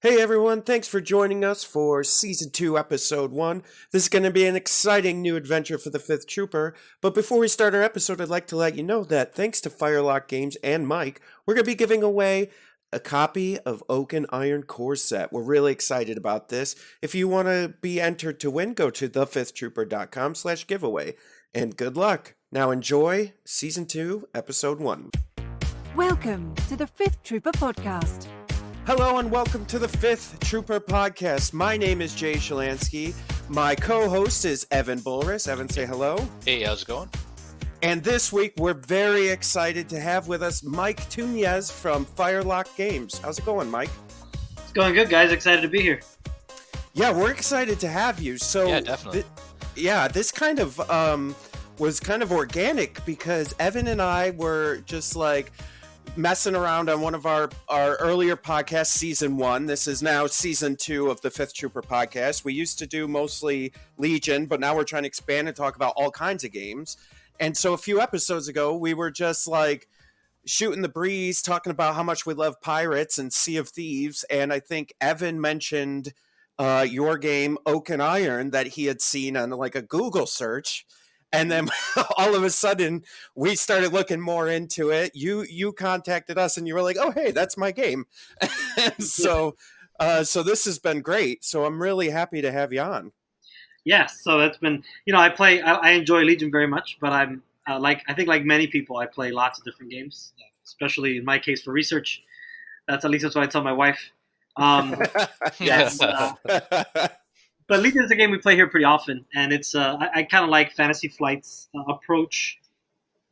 Hey everyone, thanks for joining us for Season 2, Episode 1. This is going to be an exciting new adventure for the 5th Trooper, but before we start our episode, I'd like to let you know that thanks to Firelock Games and Mike, we're going to be giving away a copy of Oak and Iron Core Set. We're really excited about this. If you want to be entered to win, go to thefifthtrooper.com/giveaway. And good luck. Now enjoy Season 2, Episode 1. Welcome to the Fifth Trooper Podcast. Hello and welcome to the Fifth Trooper Podcast. My name is Jay Shalansky. My co-host is Evan Bulris. Evan, say hello. Hey, how's it going? And this week, we're very excited to have with us Mike Tuñez from Firelock Games. How's it going, Mike? It's going good, guys. Excited to be here. Yeah, we're excited to have you. So, yeah, definitely. This kind of was kind of organic because Evan and I were just like messing around on one of our earlier podcasts, season 1. This is now season 2 of the Fifth Trooper podcast. We used to do mostly Legion, but now we're trying to expand and talk about all kinds of games. And so a few episodes ago, we were just like shooting the breeze, talking about how much we love pirates and Sea of Thieves. And I think Evan mentioned your game, Oak and Iron, that he had seen on like a Google search. And then all of a sudden, we started looking more into it. You contacted us, and you were like, "Oh, hey, that's my game." so this has been great. So I'm really happy to have you on. Yeah, so it's been, I enjoy Legion very much, but I'm I think like many people, I play lots of different games, especially in my case for research. At least that's what I tell my wife. Yes. But Legion is a game we play here pretty often, and it's I kind of like Fantasy Flight's approach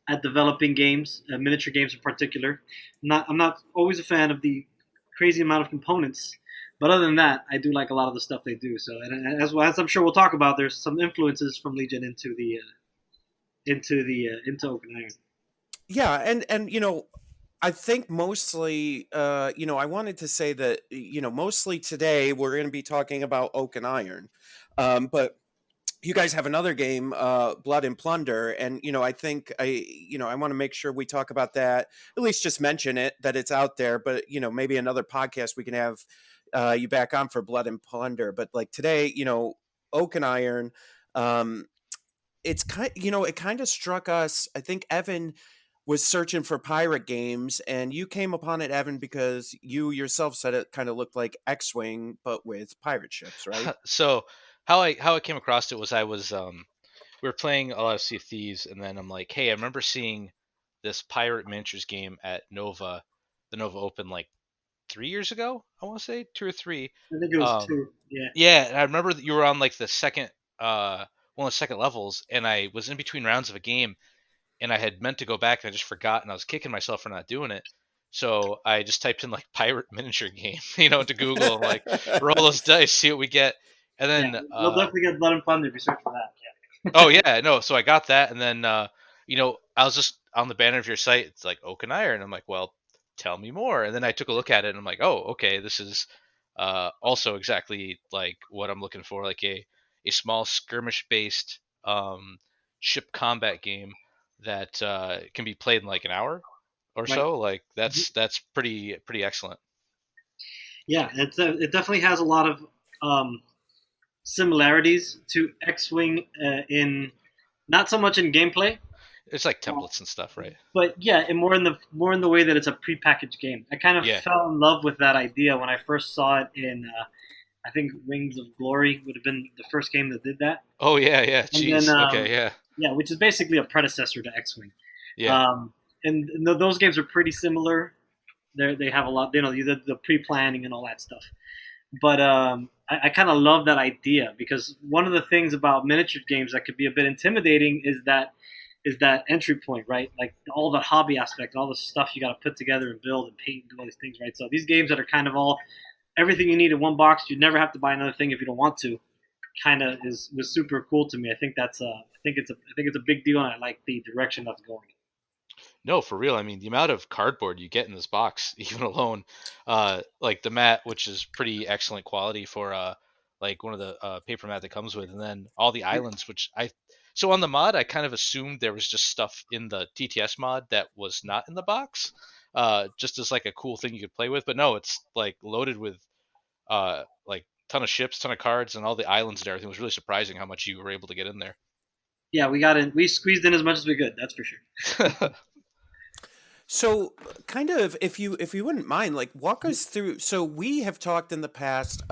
at developing games, miniature games in particular. I'm not always a fan of the crazy amount of components, but other than that, I do like a lot of the stuff they do. So, and as I'm sure we'll talk about, there's some influences from Legion into Oak and Iron. Yeah, and I think mostly, I wanted to say that, mostly today we're going to be talking about Oak and Iron. But you guys have another game, Blood and Plunder. And, I think I want to make sure we talk about that, at least just mention it, that it's out there. But, maybe another podcast we can have you back on for Blood and Plunder. But like today, Oak and Iron, it's it kind of struck us. I think Evan was searching for pirate games, and you came upon it, Evan, because you yourself said it kind of looked like X-Wing, but with pirate ships, right? So how I came across it was we were playing a lot of Sea of Thieves, and then I'm like, hey, I remember seeing this pirate miniatures game at the Nova Open like 3 years ago. I want to say 2 or 3. I think it was 2. Yeah. Yeah, and I remember that you were on like the second one of the second levels, and I was in between rounds of a game, and I had meant to go back and I just forgot, and I was kicking myself for not doing it. So I just typed in like pirate miniature game, into Google, and like roll those dice, see what we get. And then We'll definitely get Blood and Plunder if you search for that. Yeah. oh yeah, no, so I got that, and then I was just on the banner of your site, it's like Oak and Iron. I'm like, well, tell me more. And then I took a look at it, and I'm like, oh, okay, this is also exactly like what I'm looking for, like a small skirmish based ship combat game that can be played in like an hour or Right. so. Like that's pretty excellent. Yeah, it definitely has a lot of similarities to X-Wing in not so much in gameplay, It's like templates and stuff, right? but yeah, and more in the way that it's a prepackaged game. I kind of Yeah. fell in love with that idea when I first saw it in I think Wings of Glory would have been the first game that did that. Oh yeah, yeah. And Jeez. then Okay, yeah, yeah, which is basically a predecessor to X-Wing. yeah. And those games are pretty similar. They have a lot, the pre-planning and all that stuff. But I kind of love that idea because one of the things about miniature games that could be a bit intimidating is that entry point, right? Like all the hobby aspect, all the stuff you got to put together and build and paint and do all these things, right? So these games that are kind of all everything you need in one box, you never have to buy another thing if you don't want to. Kind of was super cool to me. I think it's a big deal, and I like the direction that's going. No, for real. I mean, the amount of cardboard you get in this box, even alone, like the mat, which is pretty excellent quality for like one of the paper mat that comes with, and then all the islands, which so on the mod, I kind of assumed there was just stuff in the TTS mod that was not in the box, just as like a cool thing you could play with. But no, it's like loaded with like ton of ships, ton of cards, and all the islands and everything. It was really surprising how much you were able to get in there. Yeah, we got in. We squeezed in as much as we could. That's for sure. So, kind of, if you wouldn't mind, like, walk us through. So, we have talked in the past,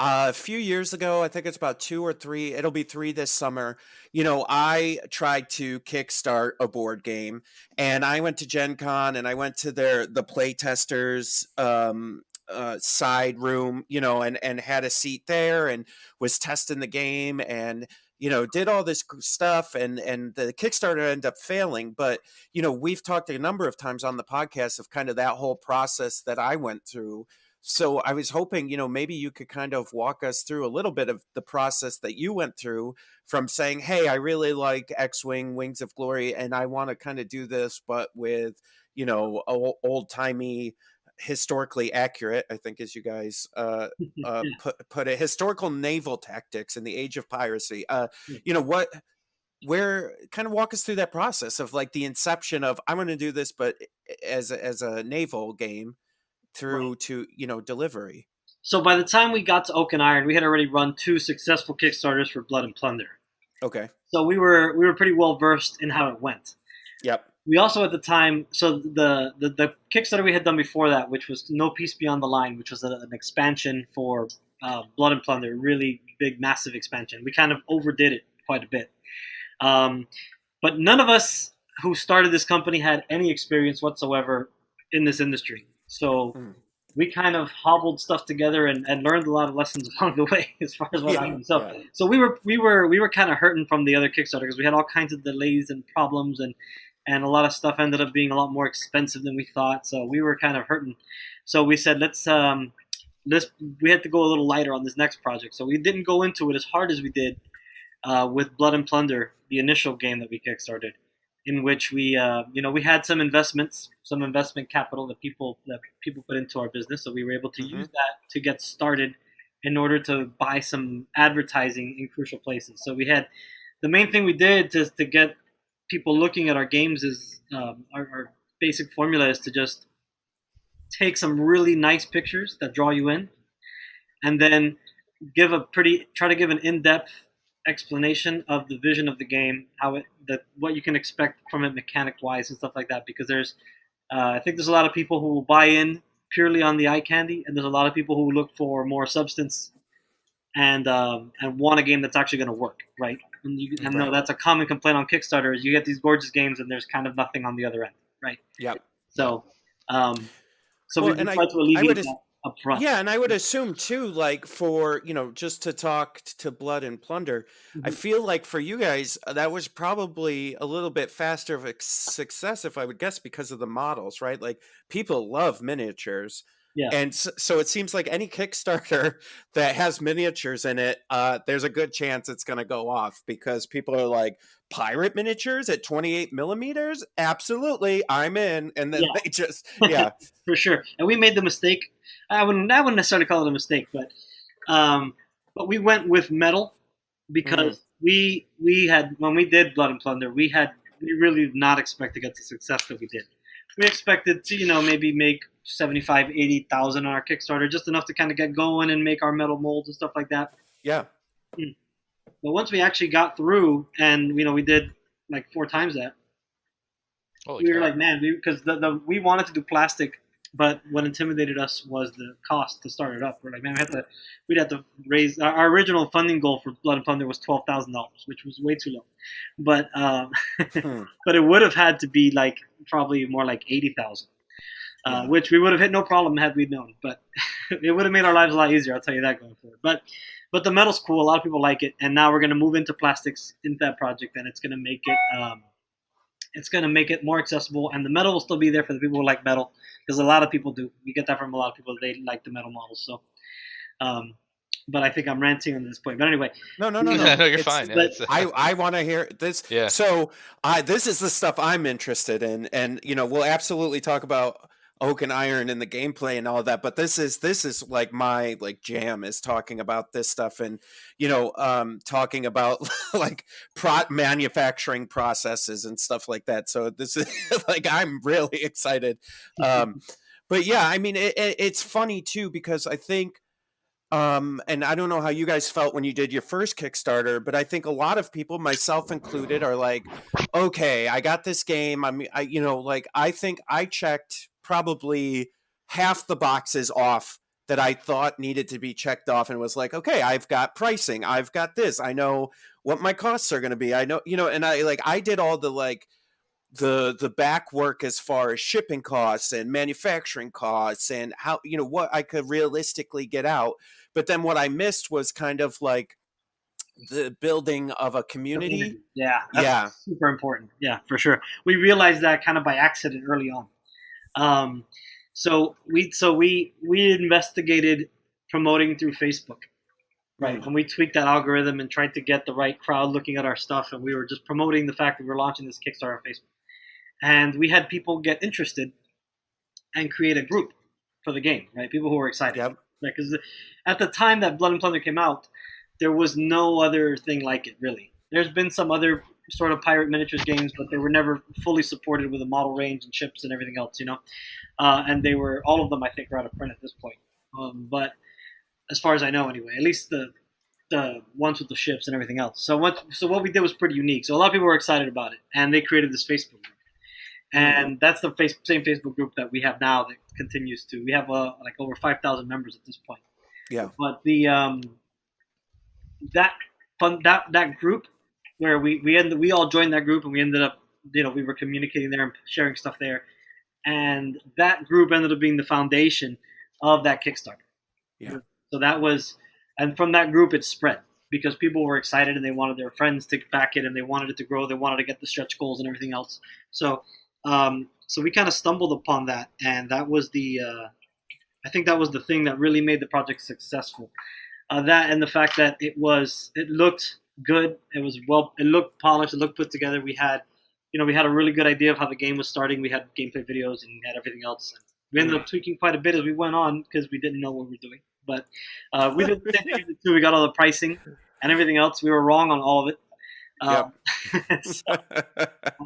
a few years ago. I think it's about 2 or 3. It'll be 3 this summer. I tried to kickstart a board game, and I went to Gen Con, and I went to the play testers side room, and had a seat there, and was testing the game, and did all this stuff, and the Kickstarter ended up failing. But we've talked a number of times on the podcast of kind of that whole process that I went through. So I was hoping, maybe you could kind of walk us through a little bit of the process that you went through from saying, hey, I really like X-Wing, Wings of Glory, and I want to kind of do this, but with, old-timey, historically accurate, I think, as you guys Yeah. put it, historical naval tactics in the age of piracy. Where kind of walk us through that process of like the inception of I'm going to do this, but as a naval game through Right. to delivery. So by the time we got to Oak and Iron, we had already run 2 successful Kickstarters for Blood and Plunder. Okay. So we were pretty well versed in how it went. Yep. We also at the time, so the Kickstarter we had done before that, which was No Peace Beyond the Line, which was an expansion for Blood and Plunder, really big, massive expansion. We kind of overdid it quite a bit. But none of us who started this company had any experience whatsoever in this industry. So we kind of hobbled stuff together and learned a lot of lessons along the way as far as what happened. So we were kind of hurting from the other Kickstarter because we had all kinds of delays and problems, and a lot of stuff ended up being a lot more expensive than we thought. So we were kind of hurting. So we said we had to go a little lighter on this next project. So we didn't go into it as hard as we did with Blood and Plunder, the initial game that we kickstarted, in which we had some investment capital that people put into our business. So we were able to use that to get started in order to buy some advertising in crucial places. So we had the main thing we did to get people looking at our games is our basic formula is to just take some really nice pictures that draw you in, and then try to give an in-depth explanation of the vision of the game, what you can expect from it mechanic wise and stuff like that. Because I think there's a lot of people who will buy in purely on the eye candy, and there's a lot of people who look for more substance and want a game that's actually going to work, right? And no, that's a common complaint on Kickstarter is you get these gorgeous games and there's kind of nothing on the other end, right? Yep. So, we try to alleviate that up front. Yeah, and I would assume too, like for just to talk to Blood and Plunder, I feel like for you guys that was probably a little bit faster of a success, if I would guess, because of the models, right? Like people love miniatures. Yeah. And so it seems like any Kickstarter that has miniatures in it, there's a good chance it's going to go off because people are like, pirate miniatures at 28 millimeters? Absolutely, I'm in. And then they just, for sure. And we made the mistake. I wouldn't necessarily call it a mistake, but we went with metal because we had, when we did Blood and Plunder, we really did not expect to get the success that we did. We expected to, maybe make 75, 80,000 on our Kickstarter, just enough to kind of get going and make our metal molds and stuff like that. Yeah. But once we actually got through, and we did like 4 times that. We were like, man, because we wanted to do plastic, but what intimidated us was the cost to start it up. We're like, man, we'd have to raise our original funding goal for Blood and Plunder was $12,000, which was way too low. But but it would have had to be like probably more like 80,000. Which we would have hit no problem had we known, but it would have made our lives a lot easier. I'll tell you that going forward. But the metal's cool. A lot of people like it, and now we're going to move into plastics into that project, and it's going to make it more accessible. And the metal will still be there for the people who like metal, because a lot of people do. We get that from a lot of people. They like the metal models. So, but I think I'm ranting on this point. But anyway, no, you're fine. I want to hear this. Yeah. So this is the stuff I'm interested in, and we'll absolutely talk about Oak and Iron and the gameplay and all that, but this is like my jam is talking about this stuff and talking about like manufacturing processes and stuff like that. So this is like I'm really excited. But yeah, I mean it's funny too because I think and I don't know how you guys felt when you did your first Kickstarter, but I think a lot of people, myself included, are like, okay, I got this game. I mean, I think I checked probably half the boxes off that I thought needed to be checked off, and was like, okay, I've got pricing, I've got this, I know what my costs are going to be, I know, and I did all the the back work as far as shipping costs and manufacturing costs and how what I could realistically get out. But then what I missed was kind of like the building of a community. Yeah, that's Yeah. super important. Yeah, for sure. We realized that kind of by accident early on. So we investigated promoting through Facebook, right? And we tweaked that algorithm and tried to get the right crowd looking at our stuff. And we were just promoting the fact that we were launching this Kickstarter on Facebook. And we had people get interested and create a group for the game, right? People who were excited. Yep. Because at the time that Blood and Plunder came out, there was no other thing like it, really. There's been some other sort of pirate miniatures games, but they were never fully supported with a model range and ships and everything else, and they were, all of them, I think, are out of print at this point. But as far as I know, anyway, at least the ones with the ships and everything else. So what we did was pretty unique. So a lot of people were excited about it, and they created this Facebook group. And that's the same Facebook group that we have now that continues to. We have like over 5,000 members at this point. Yeah. But the that group where we all joined that group, and we ended up we were communicating there and sharing stuff there, and that group ended up being the foundation of that Kickstarter. Yeah. So that was, and from that group it spread because people were excited and they wanted their friends to back it and they wanted it to grow. They wanted to get the stretch goals and everything else. So we kind of stumbled upon that, and that was I think that was the thing that really made the project successful. That and the fact that it looked good. It looked polished. It looked put together. We had a really good idea of how the game was starting. We had gameplay videos and we had everything else. And we ended up tweaking quite a bit as we went on because we didn't know what we were doing. But we did too. We got all the pricing and everything else. We were wrong on all of it. So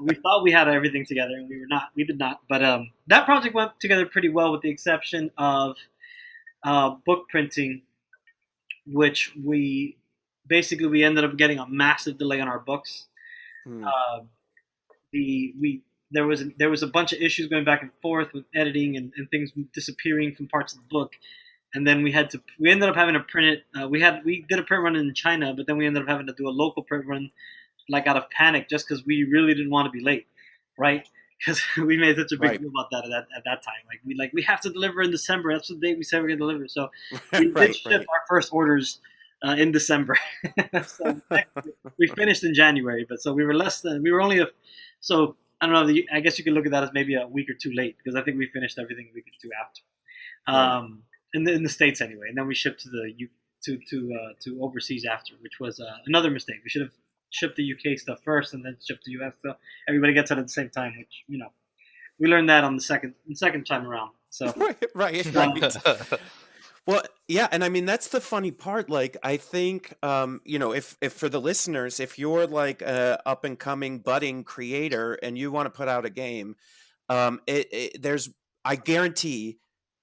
we thought we had everything together, and we did not. But that project went together pretty well, with the exception of book printing, which we ended up getting a massive delay on our books. There was a bunch of issues going back and forth with editing and things disappearing from parts of the book. And then we ended up having to print it. We did a print run in China, but then we ended up having to do a local print run, like out of panic, just because we really didn't want to be late, right? Because we made such a big deal about that at that time. We have to deliver in December. That's the date we said we're going to deliver. So we did ship our first orders in December. So we finished in January, but so we were only so I don't know. I guess you could look at that as maybe a week or two late, because I think we finished everything a week or two after. In the States anyway, and then we shipped to overseas after, which was another mistake. We should have shipped the UK stuff first and then shipped the US, so everybody gets it at the same time. Which we learned that on the second time around. So right. Well, yeah, and I mean that's the funny part. Like, I think if for the listeners, if you're like a up and coming budding creator and you want to put out a game, I guarantee,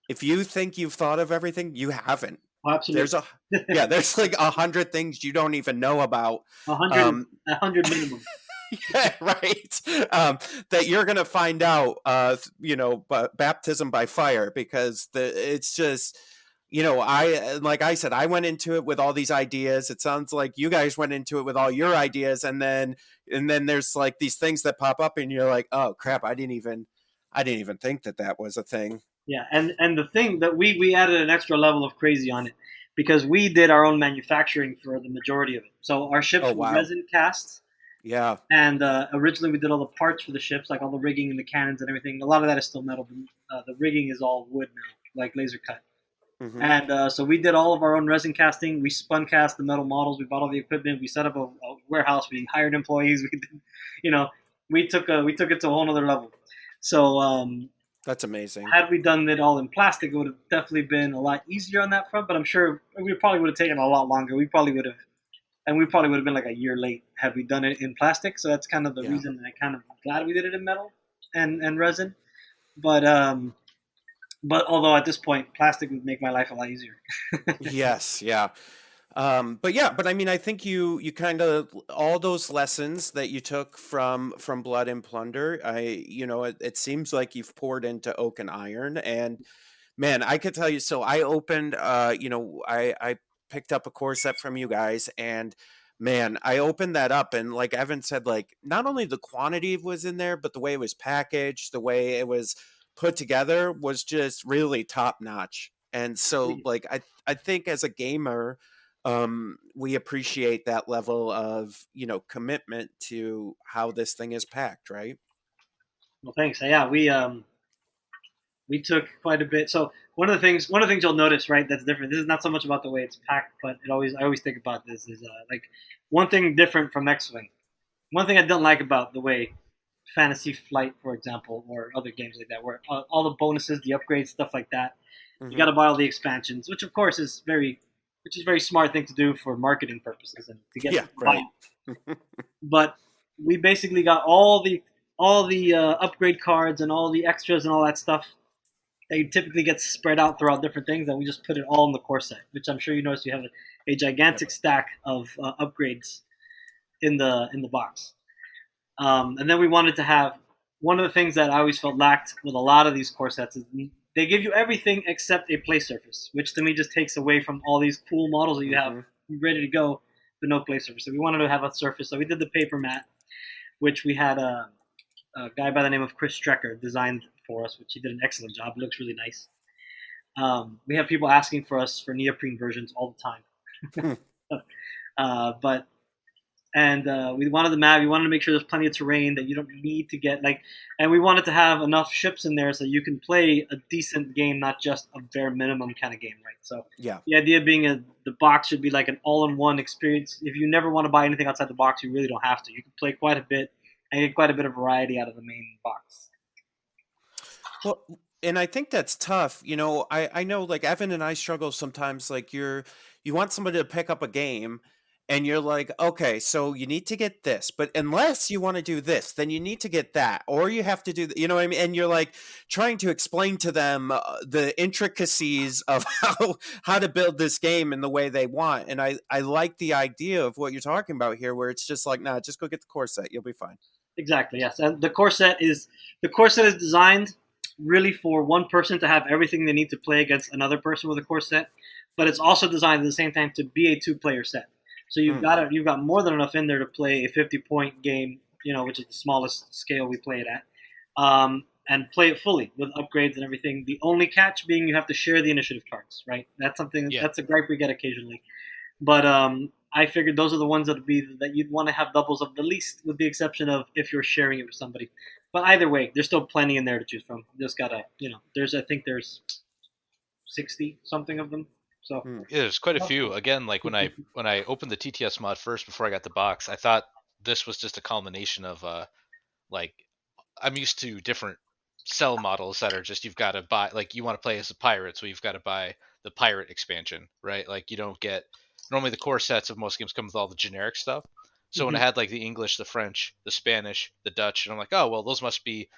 if you think you've thought of everything, you haven't. Oh, absolutely. There's like 100 things you don't even know about. 100 minimum. Yeah, right. That you're gonna find out, baptism by fire, because it's just, like I said, I went into it with all these ideas. It sounds like you guys went into it with all your ideas, and then there's like these things that pop up, and you're like, oh crap, I didn't even think that was a thing. Yeah, and the thing that we added an extra level of crazy on it, because we did our own manufacturing for the majority of it. So our ships were resin cast. Yeah. And originally we did all the parts for the ships, like all the rigging and the cannons and everything. A lot of that is still metal. The rigging is all wood now, like laser cut. Mm-hmm. And so we did all of our own resin casting. We spun cast the metal models. We bought all the equipment. We set up a warehouse. We hired employees. We did, we took it to a whole other level. So that's amazing. Had we done it all in plastic, it would have definitely been a lot easier on that front. But I'm sure we probably would have taken a lot longer. We probably would have been like a year late had we done it in plastic. So that's kind of the reason I kind of glad we did it in metal and resin. But But although at this point, plastic would make my life a lot easier. Yes, yeah. But I mean, I think you kind of all those lessons that you took from Blood and Plunder. It seems like you've poured into Oak and Iron, and man, I could tell you. So I opened, I picked up a core set from you guys, and man, I opened that up, and like Evan said, like not only the quantity was in there, but the way it was packaged, the way it was put together was just really top notch. And so, like I think as a gamer, we appreciate that level of commitment to how this thing is packed, right? Well, thanks. Yeah, we took quite a bit. So one of the things you'll notice, right, that's different. This is not so much about the way it's packed, but I always think about this is like one thing different from X-Wing. One thing I don't like about the way Fantasy Flight, for example, or other games like that, where all the bonuses, the upgrades, stuff like that, you got Hmm. to buy all the expansions, which of course which is a very smart thing to do for marketing purposes and to get Yeah, people to buy right. it. But we basically got all the upgrade cards and all the extras and all that stuff. They typically get spread out throughout different things, and we just put it all in the core set. Which I'm sure you notice you have a gigantic stack of upgrades in the box. And then we wanted to have one of the things that I always felt lacked with a lot of these core sets is they give you everything except a play surface, which to me just takes away from all these cool models that you have Hmm. ready to go, but no play surface. So we wanted to have a surface. So we did the paper mat, which we had a guy by the name of Chris Strecker designed for us, which he did an excellent job. It looks really nice. We have people asking for us for neoprene versions all the time. But and we wanted the map. We wanted to make sure there's plenty of terrain that you don't need to get like, and we wanted to have enough ships in there so you can play a decent game, not just a bare minimum kind of game, right? So Yeah. the idea being the box should be like an all-in-one experience. If you never want to buy anything outside the box, you really don't have to. You can play quite a bit and get quite a bit of variety out of the main box. Well, and I think that's tough. I know like Evan and I struggle sometimes. Like you want somebody to pick up a game, and you're like, okay, so you need to get this, but unless you want to do this, then you need to get that, or you have to do, you know what I mean? And you're like trying to explain to them the intricacies of how to build this game in the way they want. And I like the idea of what you're talking about here, where it's just like, nah, just go get the core set, you'll be fine. Exactly, yes. And the core set is designed really for one person to have everything they need to play against another person with a core set, but it's also designed at the same time to be a two-player set. So Mm, you've got more than enough in there to play a 50-point game, which is the smallest scale we play it at, and play it fully with upgrades and everything. The only catch being you have to share the initiative cards, right? Yeah. That's a gripe we get occasionally. But I figured those are the ones that you'd want to have doubles of the least, with the exception of if you're sharing it with somebody. But either way, there's still plenty in there to choose from. You just gotta, I think there's 60 something of them. So mm, Yeah, there's quite a few. Again, like when I opened the TTS mod first before I got the box, I thought this was just a culmination of like I'm used to different cell models that are just you've got to buy, like you want to play as a pirate, so you've got to buy the pirate expansion, right? Like you don't get normally the core sets of most games come with all the generic stuff. So when I mhm. had like the English, the French, the Spanish, the Dutch, and I'm like, oh well, those must be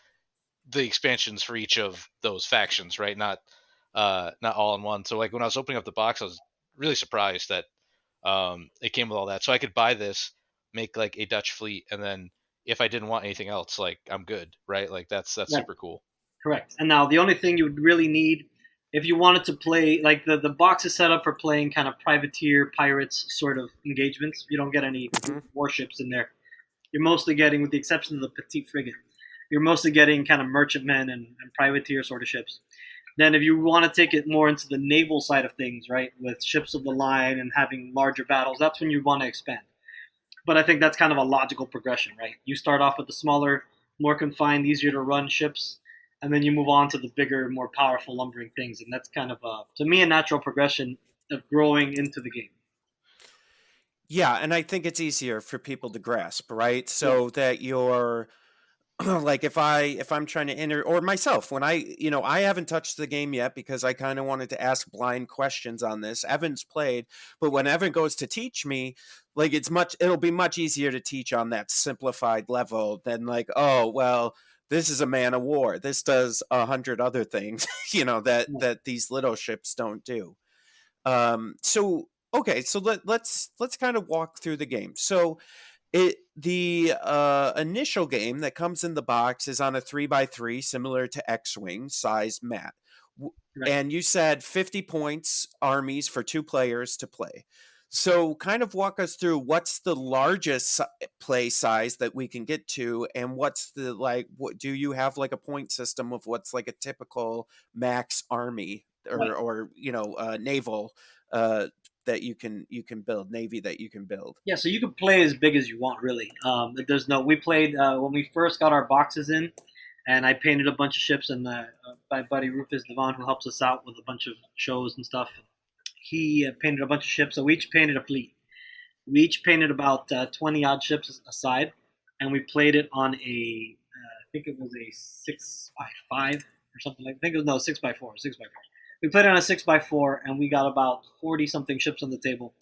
the expansions for each of those factions, right? Not all in one. So like when I was opening up the box, I was really surprised that it came with all that. So I could buy this, make like a Dutch fleet, and then if I didn't want anything else, like I'm good, right? Like that's Right, super cool. correct. And now the only thing you would really need if you wanted to play, like the box is set up for playing kind of privateer pirates sort of engagements. You don't get any mhm. warships in there. You're mostly getting, with the exception of the petite frigate, you're mostly getting kind of merchantmen and privateer sort of ships. Then, if you want to take it more into the naval side of things, right, with ships of the line and having larger battles, that's when you want to expand. But I think that's kind of a logical progression, right? You start off with the smaller, more confined, easier to run ships, and then you move on to the bigger, more powerful, lumbering things. And that's kind of, to me, a natural progression of growing into the game. Yeah, and I think it's easier for people to grasp, right? Yeah. So that you're like if I'm trying to enter, or myself when I haven't touched the game yet because I kind of wanted to ask blind questions on this. Evan's played, but when Evan goes to teach me, like it'll be much easier to teach on that simplified level than like, oh well, this is a man of war. This does 100 other things, that these little ships don't do. So okay, so let's kind of walk through the game. So the initial game that comes in the box is on a 3x3, similar to X-Wing size mat. Right. And you said 50 points armies for 2 players to play. So kind of walk us through what's the largest play size that we can get to, and what's the what do you have like a point system of what's like a typical max army or naval that you can build, navy that you can build? Yeah, so you can play as big as you want, really. We played when we first got our boxes in, and I painted a bunch of ships, and my buddy Rufus Devon, who helps us out with a bunch of shows and stuff, he painted a bunch of ships. So we each painted a fleet. We each painted about 20 odd ships aside, and we played it on I think it was a 6x5 or something like. I think it was 6x4. 6x4. We played it on a 6x4, and we got about 40 something ships on the table,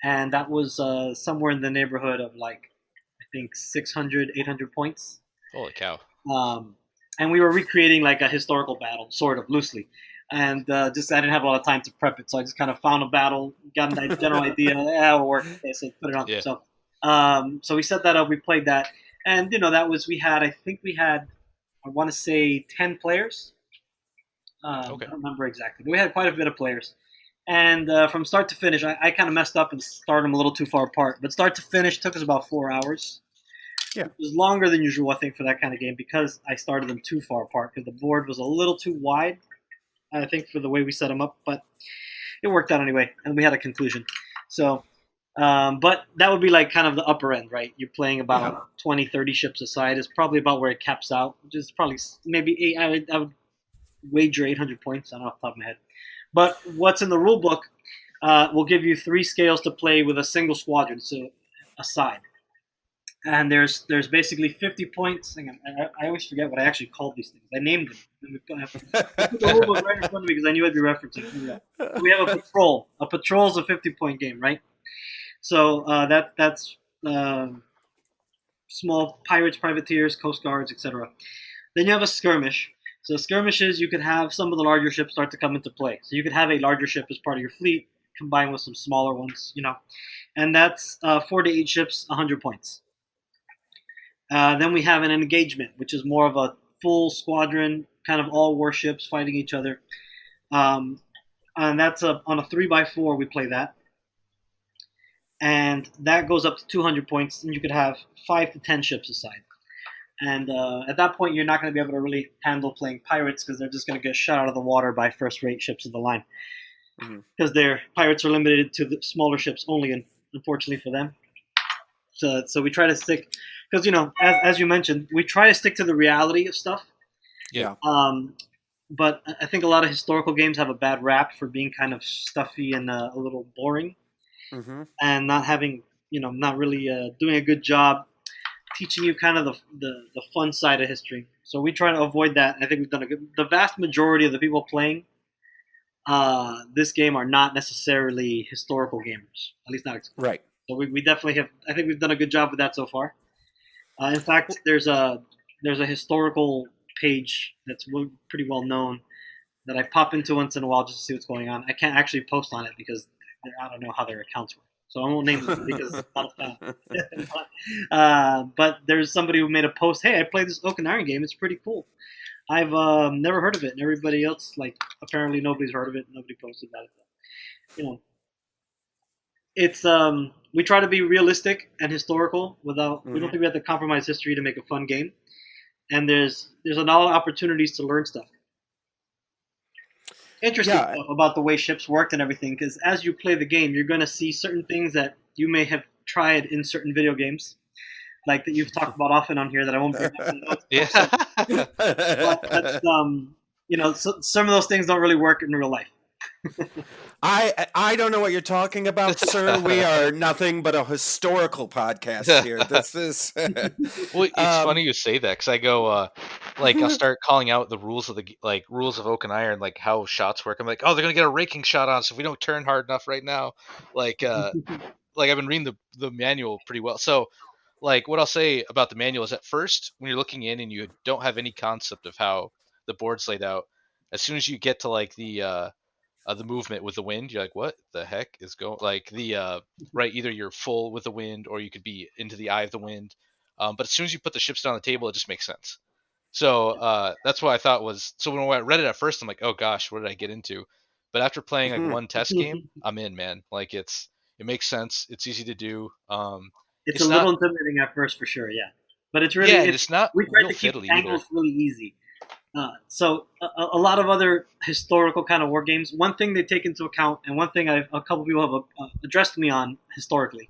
and that was somewhere in the neighborhood of I think 600, 800 points. Holy cow! And we were recreating a historical battle, sort of loosely. And I didn't have a lot of time to prep it, so I just kind of found a battle, got a general idea. It'll work. Okay, so put it on. Yeah. So we set that up. We played that, and that was I want to say 10 players. Okay. I don't remember exactly, but we had quite a bit of players. And from start to finish, I kind of messed up and started them a little too far apart. But start to finish took us about 4 hours. Yeah. It was longer than usual, I think, for that kind of game because I started them too far apart because the board was a little too wide, I think, for the way we set them up. But it worked out anyway, and we had a conclusion. So, but that would be kind of the upper end, right? You're playing about 20, 30 ships aside. Is probably about where it caps out, which is probably maybe I would wager 800 points. I don't know off the top of my head. But what's in the rule book will give you 3 scales to play with a single squadron, so aside. And there's basically 50 points. Hang on, I always forget what I actually called these things. I named them. I put the rule book right in front of me because I knew I'd be referencing. We have a patrol. A patrol is a 50-point game, right? So that's small pirates, privateers, coast guards, etc. Then you have a skirmish. So skirmishes, you could have some of the larger ships start to come into play. So you could have a larger ship as part of your fleet, combined with some smaller ones, And that's 4 to 8 ships, 100 points. Then we have an engagement, which is more of a full squadron, kind of all warships fighting each other. And that's on a 3x4, we play that. And that goes up to 200 points, and you could have 5 to 10 ships aside. And at that point, you're not going to be able to really handle playing pirates because they're just going to get shot out of the water by first-rate ships of the line. Because their pirates are limited to the smaller ships only, and unfortunately for them. So we try to stick, because as you mentioned, we try to stick to the reality of stuff. Yeah. But I think a lot of historical games have a bad rap for being kind of stuffy and a little boring, and not having not really doing a good job teaching you kind of the fun side of history. So we try to avoid that. I think we've done the vast majority of the people playing this game are not necessarily historical gamers, at least not exclusively. Right. So we definitely have. I think we've done a good job with that so far. In fact, there's a historical page that's pretty well known that I pop into once in a while just to see what's going on. I can't actually post on it because I don't know how their accounts work. So I won't name them because it's not a fan. But there's somebody who made a post. Hey, I played this Oak and Iron game. It's pretty cool. I've never heard of it, and everybody else, apparently nobody's heard of it. Nobody posted about it. It's we try to be realistic and historical without. We don't think we have to compromise history to make a fun game. And there's a lot of opportunities to learn stuff. Interesting stuff about the way ships worked and everything, because as you play the game, you're going to see certain things that you may have tried in certain video games, that you've talked about often on here that I won't bring up. Yeah. But some of those things don't really work in real life. I don't know what you're talking about, sir. We are nothing but a historical podcast here. This is Well, it's funny you say that because I go I'll start calling out the rules of the rules of Oak and Iron, how shots work. I'm like, oh, they're gonna get a raking shot on us if we don't turn hard enough right now. I've been reading the manual pretty well. So like what I'll say about the manual is at first when you're looking in and you don't have any concept of how the board's laid out, as soon as you get to like the movement with the wind, you're like, what the heck is going? Like right, either you're full with the wind or you could be into the eye of the wind. But as soon as you put the ships down on the table, it just makes sense. So that's what I thought was. So when I read it at first, I'm like, oh gosh, what did I get into? But after playing like one test game, I'm in, man. Like it makes sense. It's easy to do. It's a It's little not, intimidating at first for sure, yeah. But it's really yeah, and it's not we tried real to keep fiddly angles either. really easy. So a lot of other historical kind of war games. One thing they take into account, and one thing a couple people have addressed me on historically,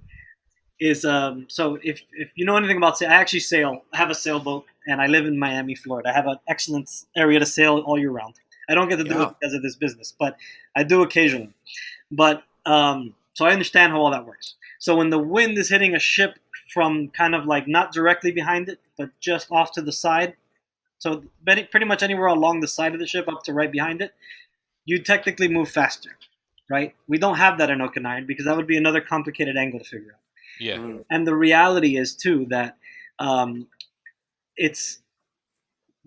is so if you know anything about sail, I actually sail. I have a sailboat, and I live in Miami, Florida. I have an excellent area to sail all year round. I don't get to do Yeah. it because of this business, but I do occasionally. But so I understand how all that works. So when the wind is hitting a ship from kind of like not directly behind it, but just off to the side, so pretty much anywhere along the side of the ship up to right behind it, you technically move faster, right? We don't have that in Okanine because that would be another complicated angle to figure out. Yeah, And the reality is too that it's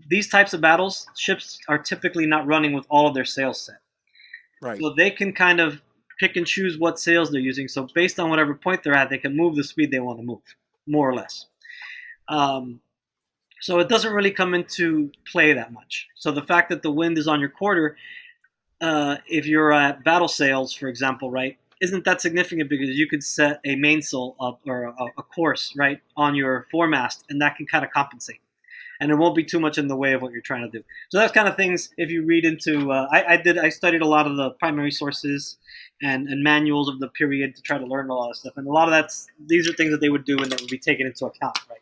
these types of battles, ships are typically not running with all of their sails set. Right. So they can kind of pick and choose what sails they're using. So based on whatever point they're at, they can move the speed they want to move, more or less. So it doesn't really come into play that much. So the fact that the wind is on your quarter, if you're at battle sails, for example, right, isn't that significant because you could set a mainsail up or a course, right, on your foremast, and that can kind of compensate. And it won't be too much in the way of what you're trying to do. So that's kind of things. If you read into, I studied a lot of the primary sources and manuals of the period to try to learn a lot of stuff. And a lot of these are things that they would do and that would be taken into account, right?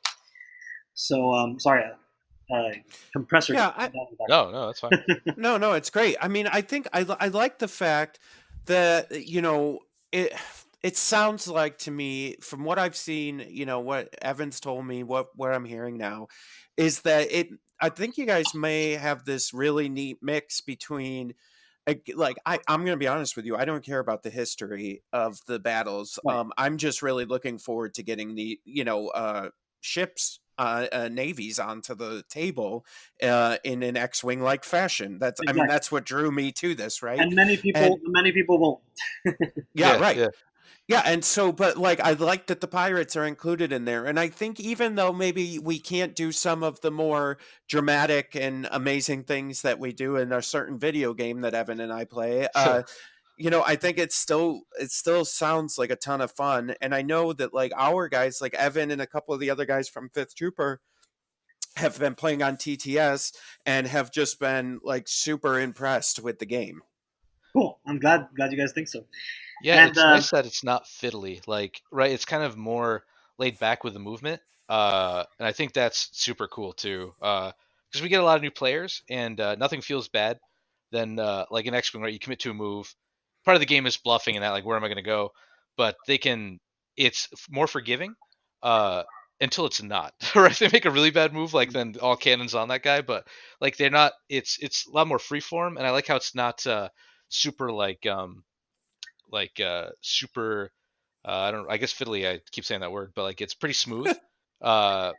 So sorry, compressor. Yeah, no, that's fine. No, it's great. I mean, I think I like the fact that it sounds like to me from what I've seen, what Evan's told me, what I'm hearing now is that I think you guys may have this really neat mix between I'm going to be honest with you. I don't care about the history of the battles. Right. I'm just really looking forward to getting the ships, navies onto the table in an X-wing like fashion. I mean, Exactly. that's what drew me to this, right? And many people won't. Yeah, right. Yeah. Yeah, and so, but I like that the pirates are included in there. And I think even though maybe we can't do some of the more dramatic and amazing things that we do in a certain video game that Evan and I play, I think it still sounds like a ton of fun. And I know that our guys, like Evan and a couple of the other guys from Fifth Trooper, have been playing on TTS and have just been super impressed with the game. Cool. I'm glad you guys think so. Yeah, And it's nice that it's not fiddly. Right, it's kind of more laid back with the movement. And I think that's super cool too. Because we get a lot of new players, and nothing feels bad than like an X-wing, right? You commit to a move. Part of the game is bluffing and that, like, where am I going to go? But it's more forgiving until it's not. Right? They make a really bad move, like then all cannons on that guy. But they're not. It's a lot more freeform, and I like how it's not super super I guess fiddly, I keep saying that word, but it's pretty smooth how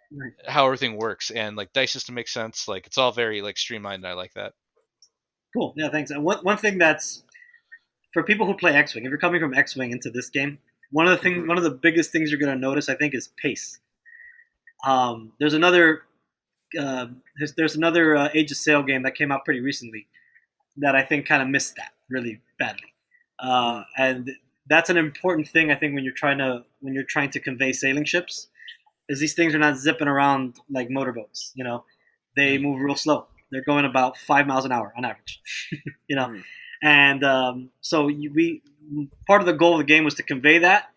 everything works, and dice system makes sense. It's all very streamlined, and I like that. Cool. Yeah, thanks. And one thing that's for people who play X-wing, if you're coming from X-wing into this game, one of the biggest things you're going to notice, I think, is pace. There's another Age of Sail game that came out pretty recently that I think kind of missed that really badly. And that's an important thing, I think, when you're trying to convey sailing ships, is these things are not zipping around like motorboats. They move real slow. They're going about 5 miles an hour on average. And so part of the goal of the game was to convey that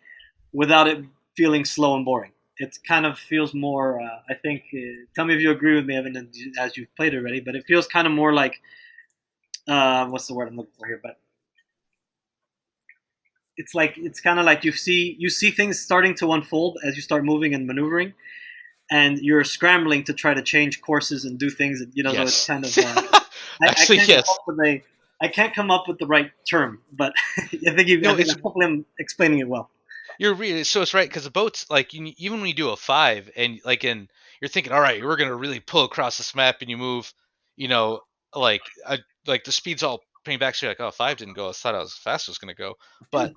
without it feeling slow and boring. It kind of feels more, I think, tell me if you agree with me, Evan, as you've played it already, but it feels kind of more like, what's the word I'm looking for here? But it's kind of like you see things starting to unfold as you start moving and maneuvering, and you're scrambling to try to change courses and do things. Yes. So it's kind of actually, yes. I can't come up with the right term, but I think hopefully I'm explaining it well. You're really so it's right because the boats like even when you do a 5 and you're thinking, all right, we're gonna really pull across this map and you move, you know, like the speed's all paying back. So you're like, oh, 5 didn't go. I thought I was fast was gonna go, but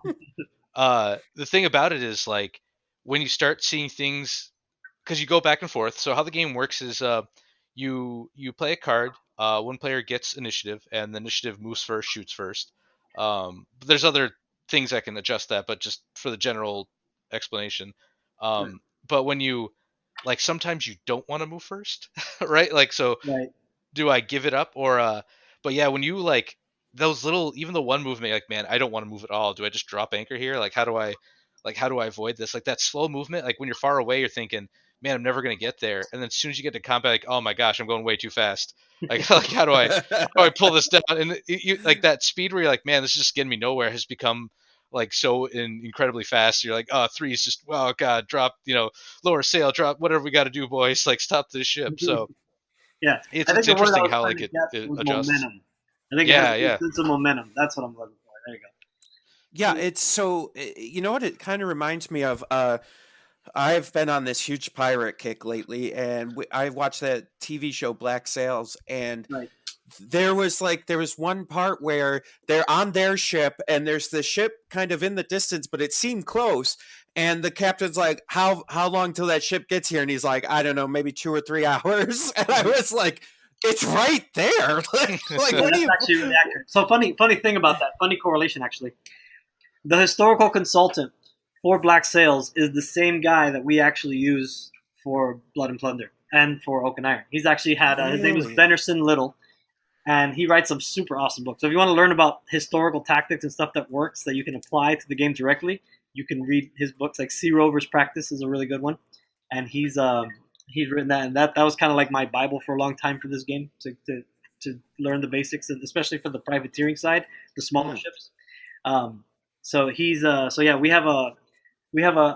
the thing about it is like when you start seeing things because you go back and forth. So how the game works is you play a card. One player gets initiative, and the initiative moves first, shoots first. But there's other things I can adjust that, but just for the general explanation. Right. But when you like, sometimes you don't want to move first, right? Like so, Right. do I give it up or but yeah, when you like those little even the one movement like man, I don't want to move at all. Do I just drop anchor here? Like how do I avoid this? Like that slow movement, like when you're far away you're thinking, man, I'm never going to get there. And then as soon as you get to combat like, oh my gosh, I'm going way too fast. Like like how do I pull this down? And you like that speed where you're like, man, this is just getting me nowhere has become like so incredibly fast. You're like, oh, three is just, oh god, drop, lower sail, drop whatever we got to do, boys. Like stop this ship. So Yeah, it's I think it's the word I interesting was how trying like to it, get it was adjusts. momentum. I think it has Yeah, a yeah. sense of momentum. That's what I'm looking for. There you go. Yeah, it's so you know what it kind of reminds me of. I've been on this huge pirate kick lately, and I watched that TV show Black Sails, and Right. there was one part where they're on their ship, and there's the ship kind of in the distance, but it seemed close. And the captain's like, "How long till that ship gets here?" And he's like, "I don't know, maybe 2 or 3 hours." And I was like, "It's right there!" Like, Yeah, what do that's you? actually really accurate. So funny thing about that. Funny correlation actually. The historical consultant for Black Sails is the same guy that we actually use for Blood and Plunder and for Oak and Iron. He's actually had his name is Really? Bennerson Little, and he writes some super awesome books. So if you want to learn about historical tactics and stuff that works that you can apply to the game directly, you can read his books. Like Sea Rover's Practice is a really good one, and he's written that, and that was kind of like my bible for a long time for this game to learn the basics, and especially for the privateering side, the smaller Mm. ships. Um, so he's so yeah, we have a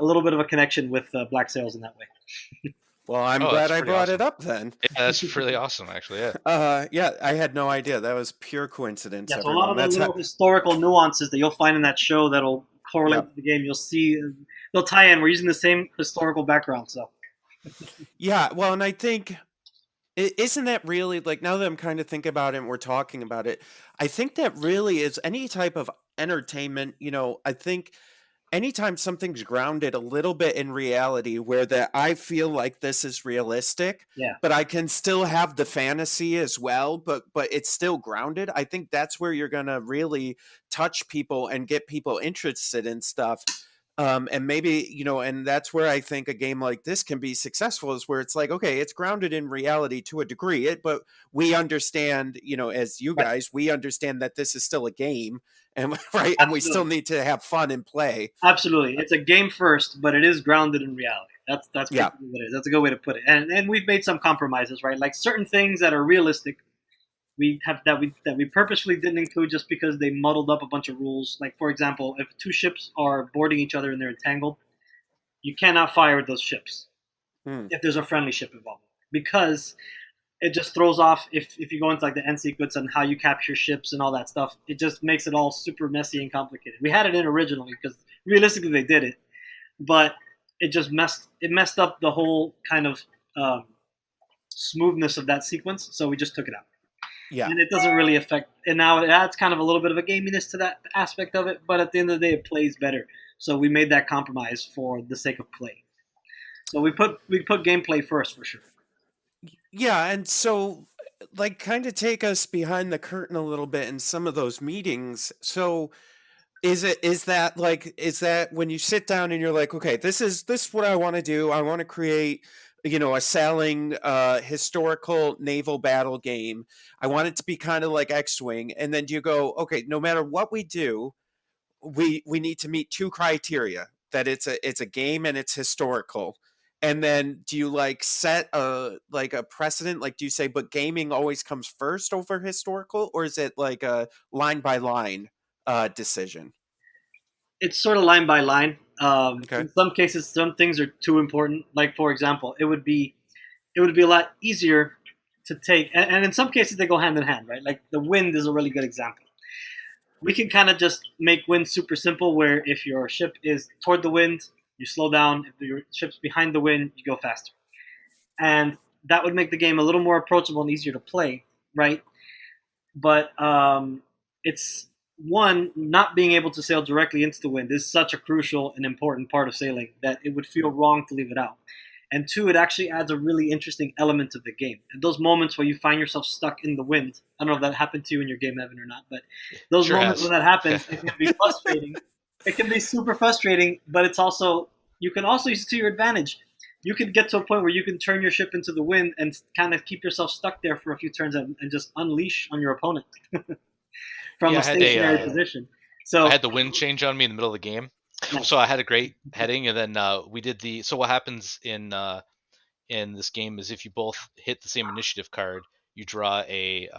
little bit of a connection with Black Sails in that way. Well, I'm Oh, glad that's I pretty brought it awesome. up then. Yeah, that's really awesome actually. Yeah. Yeah, I had no idea. That was pure coincidence, Yeah, so a lot everyone. of the That's how. little historical nuances that you'll find in that show that'll correlate Yep. to the game, you'll see they'll tie in. We're using the same historical background, so Yeah, well, and I think isn't that really like now that I'm kind of thinking about it and we're talking about it, I think that really is any type of entertainment, I think anytime something's grounded a little bit in reality where that I feel like this is realistic, yeah, but I can still have the fantasy as well, but it's still grounded. I think that's where you're gonna really touch people and get people interested in stuff. And maybe, and that's where I think a game like this can be successful is where it's like, okay, it's grounded in reality to a degree, but we understand, as you right, guys, we understand that this is still a game and right. And we still absolutely, need to have fun and play. absolutely. It's a game first, but it is grounded in reality. That's Yeah. basically what it is. That's a good way to put it. And we've made some compromises, right? Like certain things that are realistic, we purposefully didn't include just because they muddled up a bunch of rules. Like for example, if two ships are boarding each other and they're entangled, you cannot fire those ships Hmm. if there's a friendly ship involved because it just throws off if you go into like the end sequence and how you capture ships and all that stuff. It just makes it all super messy and complicated. We had it in originally because realistically they did it, but it messed up the whole kind of smoothness of that sequence. So we just took it out, Yeah. and it doesn't really affect. And now it adds kind of a little bit of a gaminess to that aspect of it, but at the end of the day, it plays better. So we made that compromise for the sake of play. So we put gameplay first for sure. Yeah. And so, like, kind of take us behind the curtain a little bit in some of those meetings. So, is that when you sit down and you're like, okay, this is what I want to do. I want to create, a sailing historical naval battle game. I want it to be kind of like X-Wing. And then you go, okay, no matter what we do, we need to meet two criteria that it's a game and it's historical. And then do you like set a precedent? Like, do you say, but gaming always comes first over historical, or is it like a line by line decision? It's sort of line by line. Okay. In some cases, some things are too important. Like for example, it would be a lot easier to take, and in some cases they go hand in hand, right? Like the wind is a really good example. we can kind of just make wind super simple, where if your ship is toward the wind, you slow down. If your ship's behind the wind, you go faster. And that would make the game a little more approachable and easier to play, right? But it's one, not being able to sail directly into the wind is such a crucial and important part of sailing that it would feel wrong to leave it out. And two, it actually adds a really interesting element to the game. And those moments where you find yourself stuck in the wind, I don't know if that happened to you in your game, Evan, or not, but those Sure moments has. when that happens, it can be frustrating. It can be super frustrating, but it's also, you can also use it to your advantage. You can get to a point where you can turn your ship into the wind and kind of keep yourself stuck there for a few turns and just unleash on your opponent from Yeah, a stationary position. So I had the wind change on me in the middle of the game, nice. so I had a great heading, and then we did the. So what happens in this game is if you both hit the same initiative card, you draw an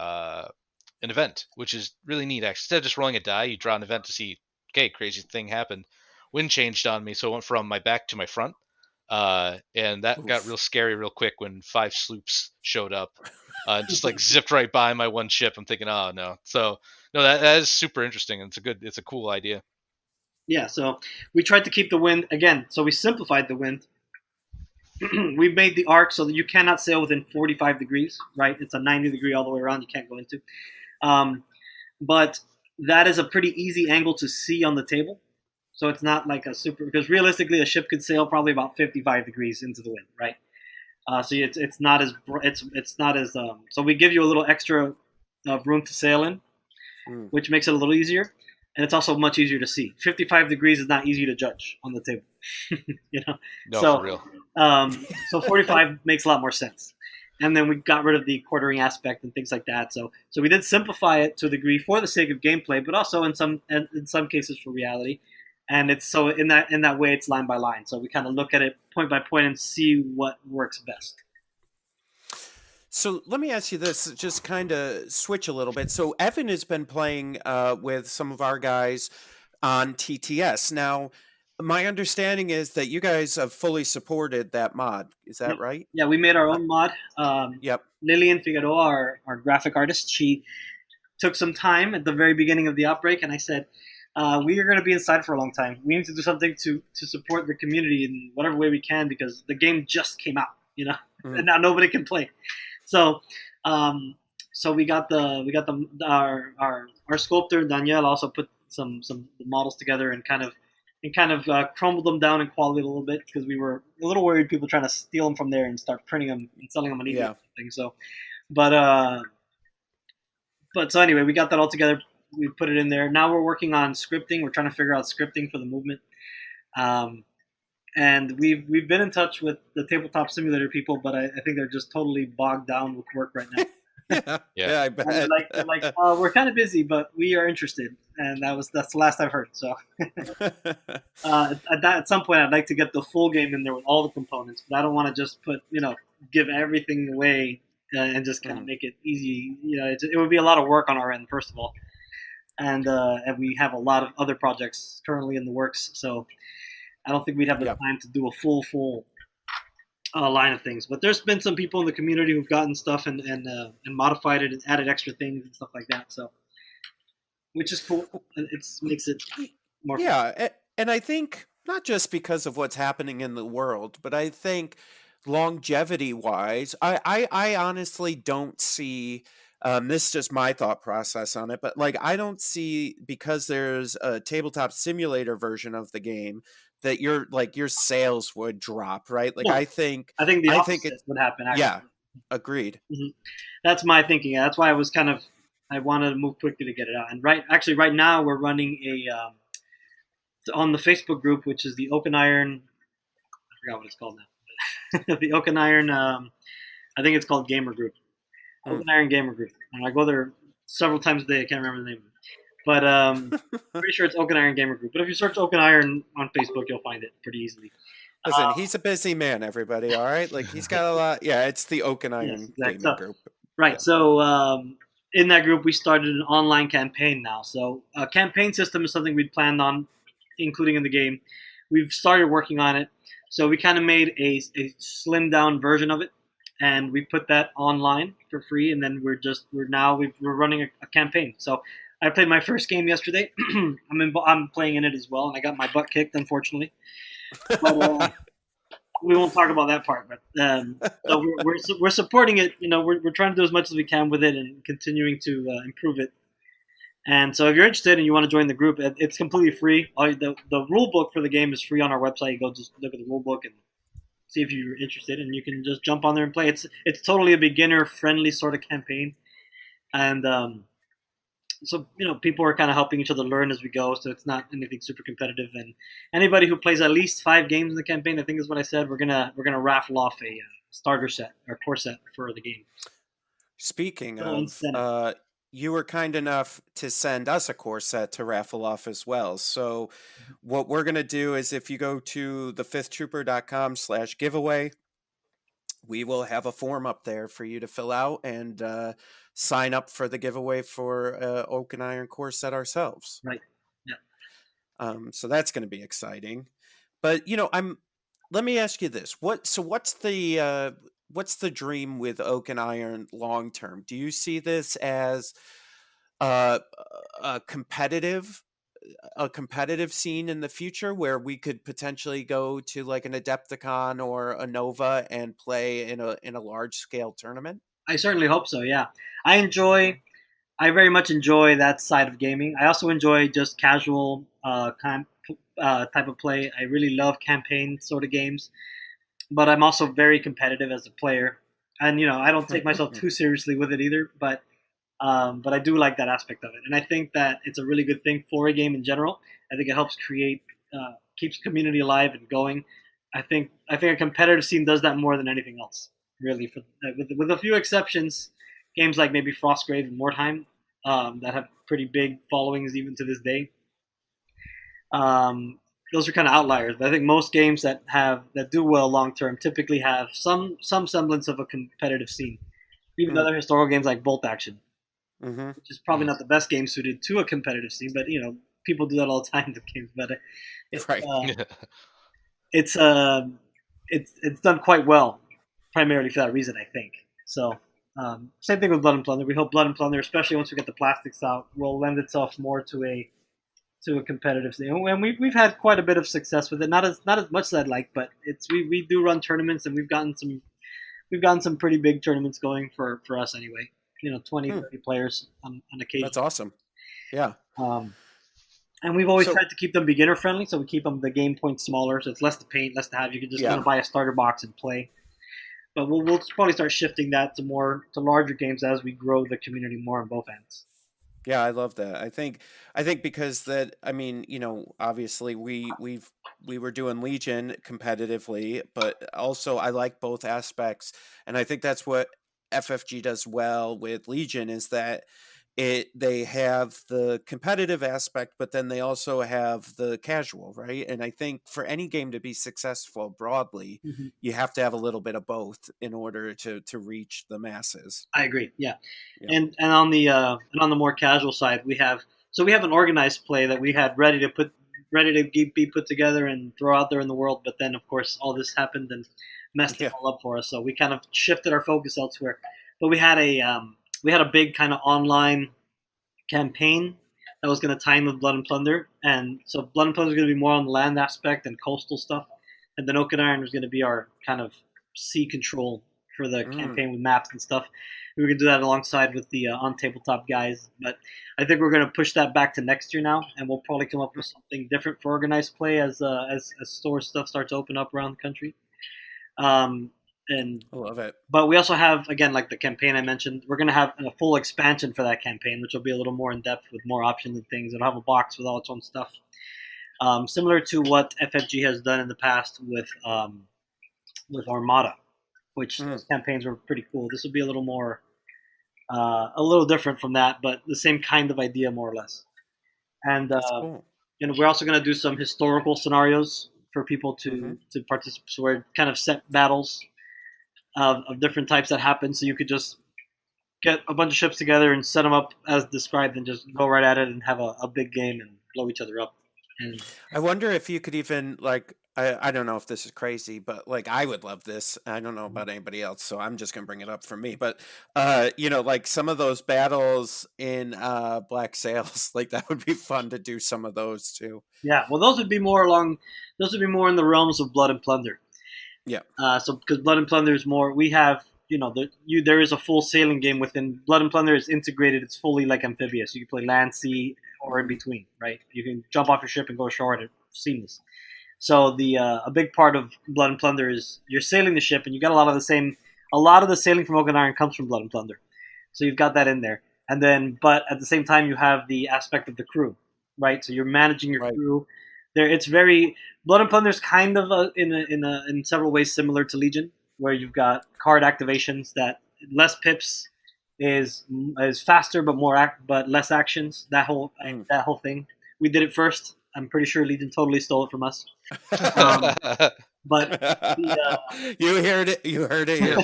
event, which is really neat. Actually, instead of just rolling a die, you draw an event to see, okay, crazy thing happened. Wind changed on me, so it went from my back to my front. And that got real scary real quick when 5 sloops showed up, just like zipped right by my one ship. I'm thinking, oh no. So no, that is super interesting. And it's a cool idea. Yeah, so we tried to keep the wind again. So we simplified the wind. We made the arc so that you cannot sail within 45 degrees, right? It's a 90 degree all the way around. You can't go into. But that is a pretty easy angle to see on the table. So it's not like a super, because realistically a ship could sail probably about 55 degrees into the wind, right? So it's not as so we give you a little extra room to sail in, which makes it a little easier, and it's also much easier to see. 55 degrees is not easy to judge on the table, you know. No, So for real. So 45 makes a lot more sense. And then we got rid of the quartering aspect and things like that. So we did simplify it to a degree for the sake of gameplay, but also in some cases for reality. And it's so in that way it's line by line. So we kind of look at it point by point and see what works best. So let me ask you this, just kind of switch a little bit. So Evan has been playing with some of our guys on TTS. Now, my understanding is that you guys have fully supported that mod. Is that right? Yeah, we made our own mod. Yep. Lillian Figueroa, our graphic artist, she took some time at the very beginning of the outbreak, and I said, we are going to be inside for a long time. We need to do something to support the community in whatever way we can, because the game just came out, you know, and now nobody can play. So, we got our sculptor Danielle also put some models together and kind of crumbled them down in quality a little bit, because we were a little worried people trying to steal them from there and start printing them and selling them on eBay or something. So, but so anyway, we got that all together. We put it in there. Now we're working on scripting. We're trying to figure out scripting for the movement. And we've been in touch with the tabletop simulator people, but I think they're just totally bogged down with work right now. Yeah, I bet. They're like, we're kind of busy, but we are interested. And that's the last I've heard. So at some point, I'd like to get the full game in there with all the components, but I don't want to just give everything away and just kind of make it easy. You know, it would be a lot of work on our end, first of all. And we have a lot of other projects currently in the works, so I don't think we'd have the time to do a full line of things. But there's been some people in the community who've gotten stuff and modified it and added extra things and stuff like that. So, which is cool. It makes it more fun. And I think not just because of what's happening in the world, but I think longevity-wise, I honestly don't see. This is just my thought process on it, but like I don't see, because there's a tabletop simulator version of the game, that your sales would drop, right? Like I think the opposite would happen. Actually. Yeah, agreed. Mm-hmm. That's my thinking. That's why I wanted to move quickly to get it out. And right now we're running on the Facebook group, which is the Oak and Iron. I forgot what it's called now. The Oak and Iron. I think it's called Gamer Group. Oak and Iron Gamer Group. And I go there several times a day. I can't remember the name of it. But I'm pretty sure it's Oak and Iron Gamer Group. But if you search Oak and Iron on Facebook, you'll find it pretty easily. Listen, he's a busy man, everybody, all right? Like, he's got a lot. Yeah, it's the Oak and Iron Gamer Group. Right. Yeah. So in that group, we started an online campaign now. So a campaign system is something we'd planned on including in the game. We've started working on it. So we kind of made a slimmed down version of it. And we put that online for free, and then we're running a campaign. So I played my first game yesterday. I'm playing in it as well, and I got my butt kicked, unfortunately. But we won't talk about that part. But so we're supporting it. We're trying to do as much as we can with it and continuing to improve it. And so if you're interested and you want to join the group, it's completely free. The rule book for the game is free on our website. You go just look at the rule book and see if you're interested, and you can just jump on there and play. It's totally a beginner friendly sort of campaign, and so people are kind of helping each other learn as we go. So it's not anything super competitive. And anybody who plays at least 5 games in the campaign, I think is what I said, we're gonna raffle off a starter set or core set for the game. Speaking of, you were kind enough to send us a core set to raffle off as well. So what we're going to do is if you go to thefifthtrooper.com/giveaway, we will have a form up there for you to fill out and sign up for the giveaway for Oak and Iron core set ourselves. Right. Yeah. So that's going to be exciting. But let me ask you this. What's the dream with Oak and Iron long term? Do you see this as a competitive scene in the future where we could potentially go to like an Adepticon or a Nova and play in a large scale tournament? I certainly hope so. Yeah, I very much enjoy that side of gaming. I also enjoy just casual type of play. I really love campaign sort of games, but I'm also very competitive as a player, and I don't take myself too seriously with it either. But I do like that aspect of it, and I think that it's a really good thing for a game in general. I think it helps keeps community alive and going. I think a competitive scene does that more than anything else, really. With a few exceptions, games like maybe Frostgrave and Mordheim that have pretty big followings even to this day. Those are kind of outliers, but I think most games that do well long term typically have some semblance of a competitive scene. Even other historical games like Bolt Action, which is probably not the best game suited to a competitive scene, but people do that all the time with games. But it's done quite well, primarily for that reason, I think. So same thing with Blood and Plunder. We hope Blood and Plunder, especially once we get the plastics out, will lend itself more to a competitive scene. And we've had quite a bit of success with it. Not as much as I'd like, but we do run tournaments, and we've gotten some pretty big tournaments going for us anyway. 20, 30 players on occasion. That's awesome. Yeah. And we've always tried to keep them beginner friendly, so we keep the game points smaller, so it's less to paint, less to have. You can just kind of buy a starter box and play. But we'll probably start shifting that to larger games as we grow the community more on both ends. Yeah, I love that. I think because that, I mean, obviously we were doing Legion competitively, but also I like both aspects, and I think that's what FFG does well with Legion is that they have the competitive aspect, but then they also have the casual, right? And I think for any game to be successful broadly, you have to have a little bit of both in order to reach the masses. I agree. Yeah. And on the more casual side, we have an organized play that we had ready to be put together and throw out there in the world, but then of course all this happened and messed it all up for us. So we kind of shifted our focus elsewhere. But we had a big kind of online campaign that was going to tie in with Blood and Plunder, and so Blood and Plunder was going to be more on the land aspect and coastal stuff, and then Oak and Iron was going to be our kind of sea control for the campaign with maps and stuff. We were going to do that alongside with the on tabletop guys, but I think we're going to push that back to next year now, and we'll probably come up with something different for organized play as store stuff starts to open up around the country. And I love it. But we also have, again, like the campaign I mentioned, we're going to have a full expansion for that campaign, which will be a little more in depth with more options and things. It'll have a box with all its own stuff, similar to what FFG has done in the past with Armada, which those campaigns were pretty cool. This will be a little more, a little different from that, but the same kind of idea, more or less. And cool. We're also going to do some historical scenarios for people to participate. So we're kind of set battles of different types that happen, so you could just get a bunch of ships together and set them up as described and just go right at it and have a big game and blow each other up. And I wonder if you could even, like, I don't know if this is crazy, but like I would love this. I don't know about anybody else, so I'm just gonna bring it up for me. But like some of those battles in Black Sails, like that would be fun to do some of those too. Yeah, well, those would be more along. Those would be more in the realms of Blood and Plunder. Yeah. So because Blood and Plunder is more, we have there is a full sailing game within Blood and Plunder. Is integrated. It's fully like amphibious. You can play land, sea, or in between. Right. You can jump off your ship and go ashore, and it's seamless. So a big part of Blood and Plunder is you're sailing the ship, and you got a lot of the same. A lot of the sailing from Oak and Iron comes from Blood and Plunder, so you've got that in there. And then, but at the same time, you have the aspect of the crew, right? So you're managing your crew. It's very Blood and Plunder is kind of in several ways similar to Legion, where you've got card activations that less pips is faster but but less actions. That whole thing. We did it first. I'm pretty sure Legion totally stole it from us. But you heard it. You heard it here.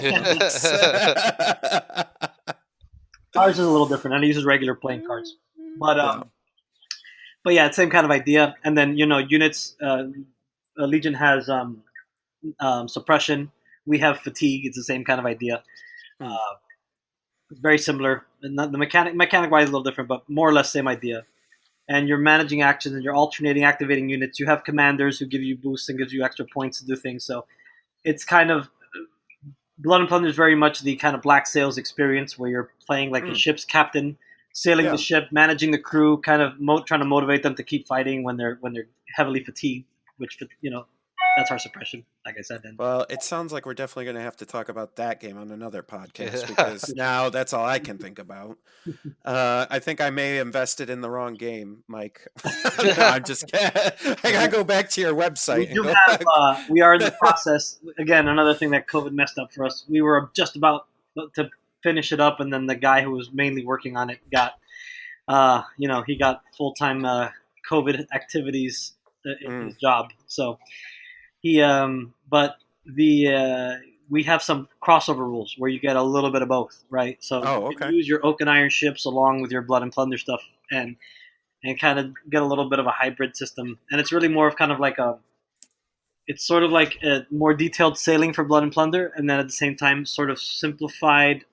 Ours is a little different, and it uses regular playing cards. But yeah, it's same kind of idea. And then units. Legion has suppression. We have fatigue. It's the same kind of idea. It's very similar. And the mechanic wise is a little different, but more or less same idea. And you're managing actions, and you're alternating activating units. You have commanders who give you boosts and gives you extra points to do things. So it's kind of Blood and Plunder is very much the kind of Black Sails experience where you're playing like the ship's captain, sailing the ship, managing the crew, kind of trying to motivate them to keep fighting when they're heavily fatigued. Which that's our suppression, like I said. Then. Well, it sounds like we're definitely going to have to talk about that game on another podcast because now that's all I can think about. I think I may have invested in the wrong game, Mike. No, I'm just kidding. I got to go back to your website. We are in the process. Again, another thing that COVID messed up for us. We were just about to finish it up, and then the guy who was mainly working on it got, he got full-time COVID activities in his job. So we have some crossover rules where you get a little bit of both, right? So you can use your Oak and Iron ships along with your Blood and Plunder stuff and kind of get a little bit of a hybrid system. And it's really more of kind of like it's sort of like a more detailed sailing for Blood and Plunder, and then at the same time sort of simplified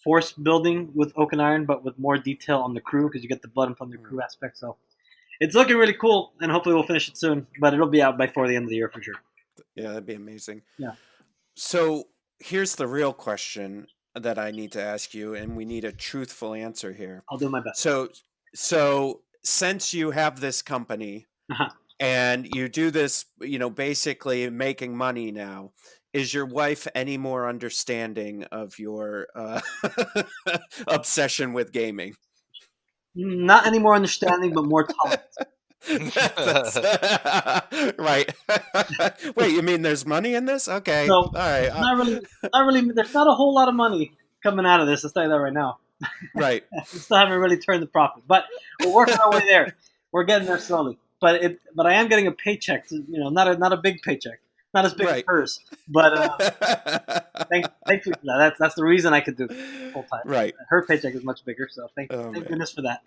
force building with Oak and Iron, but with more detail on the crew because you get the Blood and Plunder crew aspect. So it's looking really cool, and hopefully we'll finish it soon. But it'll be out before the end of the year for sure. Yeah, that'd be amazing. Yeah. So here's the real question that I need to ask you, and we need a truthful answer here. I'll do my best. So since you have this company and you do this, basically making money now, is your wife any more understanding of your obsession with gaming? Not any more understanding, but more tolerant. Right. Wait, you mean there's money in this? Okay. So, all right. Not really. There's not a whole lot of money coming out of this. I'll tell you that right now. Right. We still haven't really turned the profit, but we're working our way there. We're getting there slowly. But I am getting a paycheck. Not a big paycheck. Not as big as hers, but thankfully for that. That's the reason I could do it full time. Right. Her paycheck is much bigger, so thank goodness for that.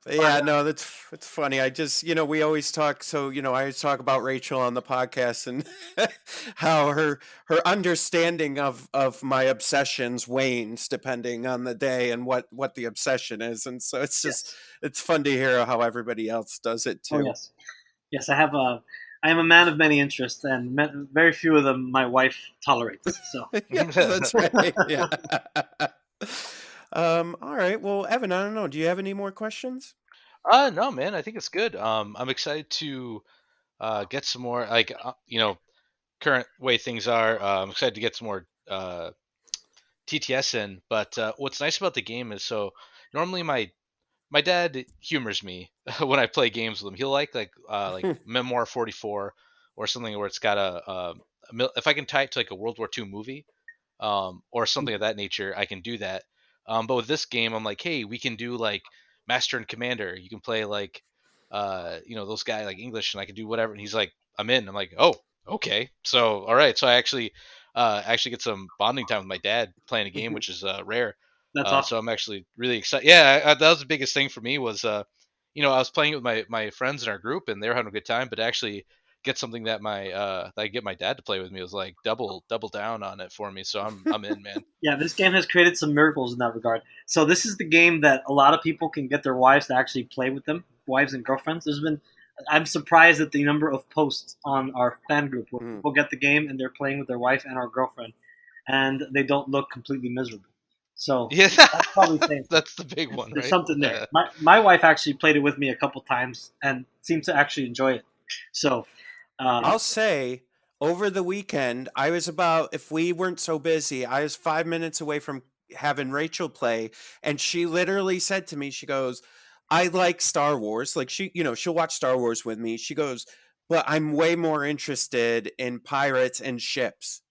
It's funny. I just we always talk. So I always talk about Rachel on the podcast and how her understanding of my obsessions wanes depending on the day and what the obsession is, and so it's just it's fun to hear how everybody else does it too. Oh, yes. I am a man of many interests, and very few of them my wife tolerates. So that's right. Yeah. All right. Well, Evan, I don't know. Do you have any more questions? No, man. I think it's good. I'm excited to get some more, current way things are. I'm excited to get some more TTS in. But what's nice about the game is, so normally my dad humors me when I play games with him. He'll like Memoir 44 or something where it's got if I can tie it to like a World War II movie or something of that nature, I can do that. But with this game, I'm like, hey, we can do like Master and Commander. You can play like those guys like English, and I can do whatever. And he's like, I'm in. I'm like, oh, okay. So all right. So I actually get some bonding time with my dad playing a game, which is rare. That's awesome. So I'm actually really excited. Yeah, that was the biggest thing for me was, I was playing it with my friends in our group, and they were having a good time. But actually get something that that I get my dad to play with me. It was like double down on it for me. So I'm in, man. Yeah, this game has created some miracles in that regard. So this is the game that a lot of people can get their wives to actually play with them, wives and girlfriends. I'm surprised at the number of posts on our fan group where people get the game and they're playing with their wife and our girlfriend, and they don't look completely miserable. So Yeah, that's probably saying that's the big one, there's right? something there. My wife actually played it with me a couple times and seemed to actually enjoy it. So I'll say over the weekend, I was if we weren't so busy, I was 5 minutes away from having Rachel play. And she literally said to me, she goes, I like Star Wars. Like she'll watch Star Wars with me. She goes, but I'm way more interested in pirates and ships.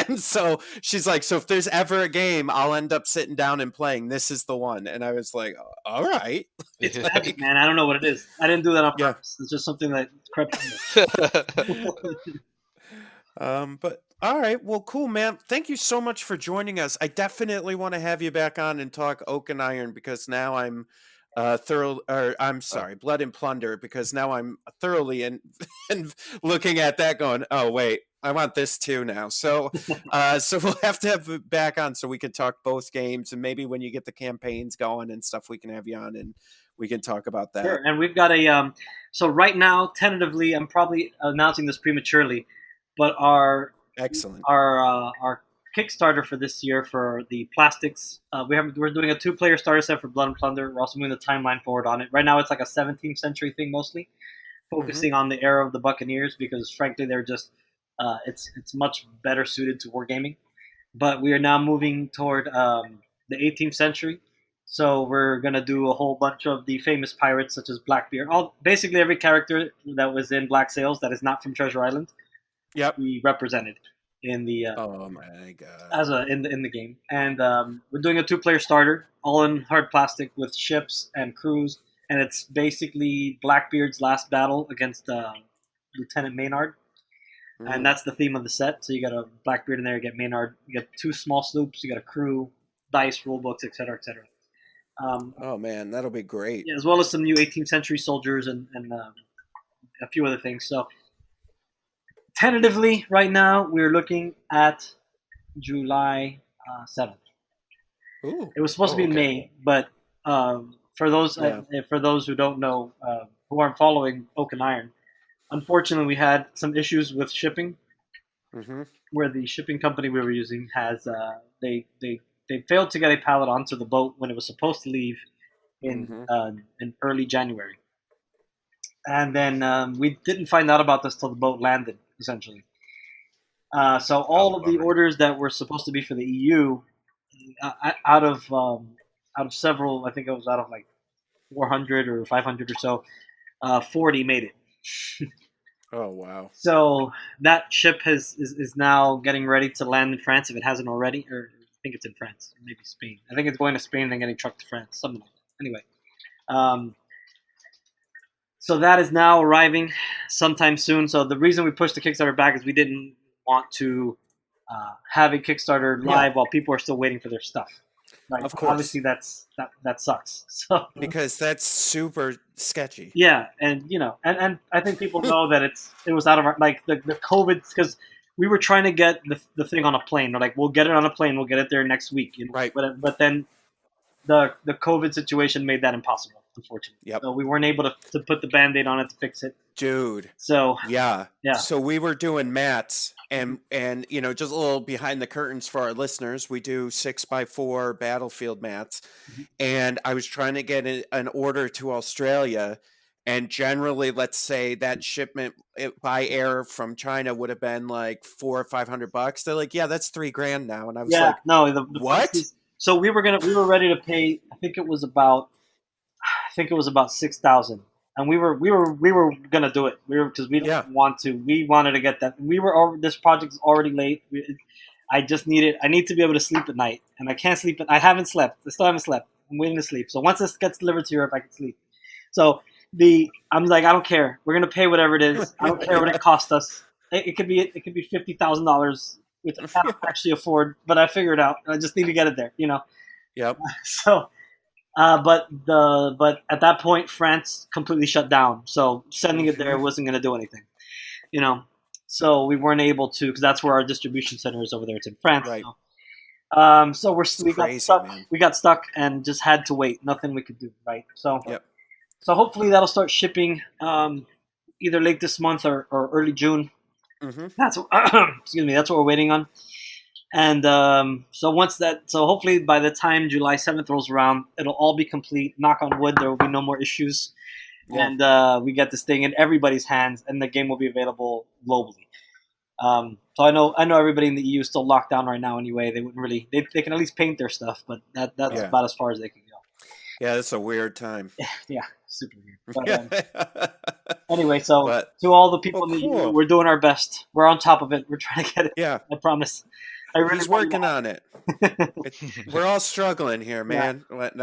And so she's like, so if there's ever a game I'll end up sitting down and playing, this is the one. And I was like, all right. it's magic, man. I don't know what it is. I didn't do that on purpose. It's just something that crept in. But all right, well, cool, man. Thank you so much for joining us. I definitely want to have you back on and talk Oak and Iron because now I'm Blood and Plunder, because now I'm thoroughly and looking at that going, oh wait, I want this too now. So so we'll have to have you back on so we can talk both games, and maybe when you get the campaigns going and stuff, we can have you on and we can talk about that. Sure. And we've got so right now, tentatively, I'm probably announcing this prematurely, but our Kickstarter for this year for the plastics, we're doing a 2-player starter set for Blood and Plunder. We're also moving the timeline forward on it. Right now, it's like a 17th century thing mostly, focusing on the era of the Buccaneers because, frankly, they're just it's much better suited to wargaming. But we are now moving toward the 18th century. So we're gonna do a whole bunch of the famous pirates such as Blackbeard. Basically every character that was in Black Sails that is not from Treasure Island. Yep. We represented in the oh my god in the game, and we're doing a 2-player starter, all in hard plastic with ships and crews, and it's basically Blackbeard's last battle against Lieutenant Maynard, and that's the theme of the set. So you got a Blackbeard in there, you get Maynard, you get 2 small sloops, you got a crew, dice, rule books, etc., etc. Oh man, that'll be great. Yeah, as well as some new 18th century soldiers and a few other things. So tentatively, right now, we're looking at July 7th. Ooh. It was supposed to be in May, but for those who don't know, who aren't following Oak and Iron, unfortunately, we had some issues with shipping, where the shipping company we were using has they failed to get a pallet onto the boat when it was supposed to leave in early January. And then we didn't find out about this till the boat landed, essentially. So all of the orders that were supposed to be for the EU, out of several, I think it was out of like 400 or 500 or so, 40 made it. Oh, wow. So that ship is now getting ready to land in France, if it hasn't already, or I think it's in France, maybe Spain. I think it's going to Spain and then getting trucked to France, something like that. Anyway, so that is now arriving sometime soon. So the reason we pushed the Kickstarter back is we didn't want to have a Kickstarter live while people are still waiting for their stuff. Right? Of course. Obviously, that sucks. So because that's super sketchy. Yeah, and and I think people know that it was out of our, like the COVID, because we were trying to get the thing on a plane. They're like, we'll get it on a plane. We'll get it there next week. Right. But then the COVID situation made that impossible, unfortunately. Yep. So we weren't able to put the Band-Aid on it to fix it. Dude. So yeah. Yeah. So we were doing mats and just a little behind the curtains for our listeners. We do 6x4 battlefield mats, and I was trying to get an order to Australia. And generally, let's say that shipment by air from China would have been like $400 or $500. They're like, yeah, that's $3,000 now. And I was like, no, the what? So we were ready to pay. I think it was about $6,000, and we were gonna do it. Because we didn't want to. We wanted to get that. This project is already late. I need to be able to sleep at night, and I can't sleep. I haven't slept. I still haven't slept. I'm waiting to sleep. So once this gets delivered to Europe, I can sleep. So I'm like, I don't care. We're gonna pay whatever it is. I don't care what it cost us. It could be $50,000, which I can't actually afford, but I figure it out. I just need to get it there, Yep. So, but at that point, France completely shut down. So sending it there wasn't gonna do anything. you know, so we weren't able to because that's where our distribution center is over there. It's in France. Right. So we got crazy, stuck. man. We got stuck and just had to wait. Nothing we could do. Right. So Yep. So hopefully that'll start shipping either late this month or early June. Mm-hmm. That's excuse me. That's what we're waiting on. And so hopefully by the time July 7th rolls around, it'll all be complete. Knock on wood, there will be no more issues. Yeah. And we get this thing in everybody's hands, and the game will be available globally. So I know everybody in the EU is still locked down right now anyway. They wouldn't really, they can at least paint their stuff, but that's about as far as they can go. Yeah, it's a weird time. Yeah, super weird. But, anyway, so But- to all the people in the cool. EU, we're doing our best. We're on top of it. We're trying to get it. Yeah, I promise. he's working on it. We're all struggling here, man. But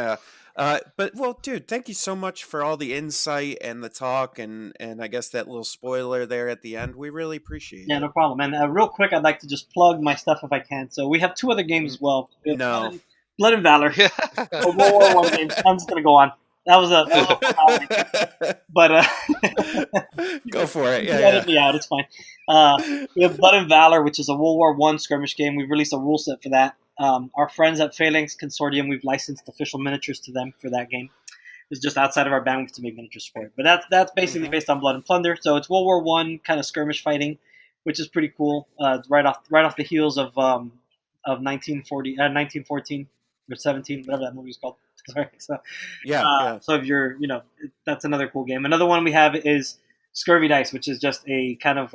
well, dude, thank you so much for all the insight and the talk, and I guess that little spoiler there at the end. We really appreciate Yeah, it. no problem. And real quick, I'd like to just plug my stuff if I can. So we have 2 other games as well. We have No. Blood and Valor, a World War I game. I'm just gonna go on. That was a fun outing. But Go for it. you Yeah, edit me out. It's fine. We have Blood and Valor, which is a World War I skirmish game. We've released a rule set for that. Our friends at Phalanx Consortium, we've licensed official miniatures to them for that game. It's just outside of our bandwidth to make miniatures for it. But that's basically based on Blood and Plunder. So it's World War I kind of skirmish fighting, which is pretty cool. It's right off the heels of 1914 or 17, whatever that movie's called. Sorry. So yeah. so if you're, that's another cool game. Another one we have is Scurvy Dice, which is just a kind of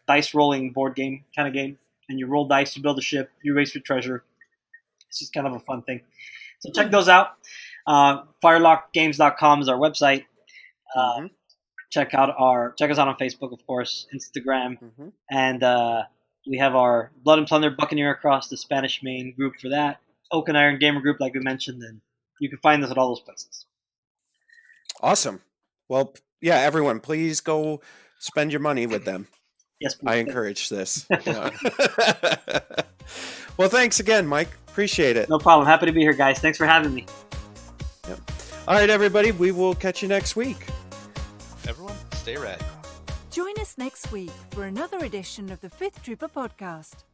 dice rolling board game kind of game. And you roll dice, you build a ship, you race for treasure. It's just kind of a fun thing. So check those out. Firelockgames.com is our website. Check us out on Facebook, of course, Instagram, and we have our Blood and Plunder Buccaneer across the Spanish Main group for that. Oak and Iron Gamer Group, like we mentioned, and you can find us at all those places. Awesome. Well, yeah, everyone, please go spend your money with them. Yes, please. I encourage this. Yeah. Well, thanks again, Mike. Appreciate it. No problem. Happy to be here, guys. Thanks for having me. Yep. All right, everybody. We will catch you next week. Everyone, stay red. Join us next week for another edition of the Fifth Trooper Podcast.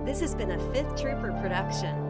This has been a Fifth Trooper production.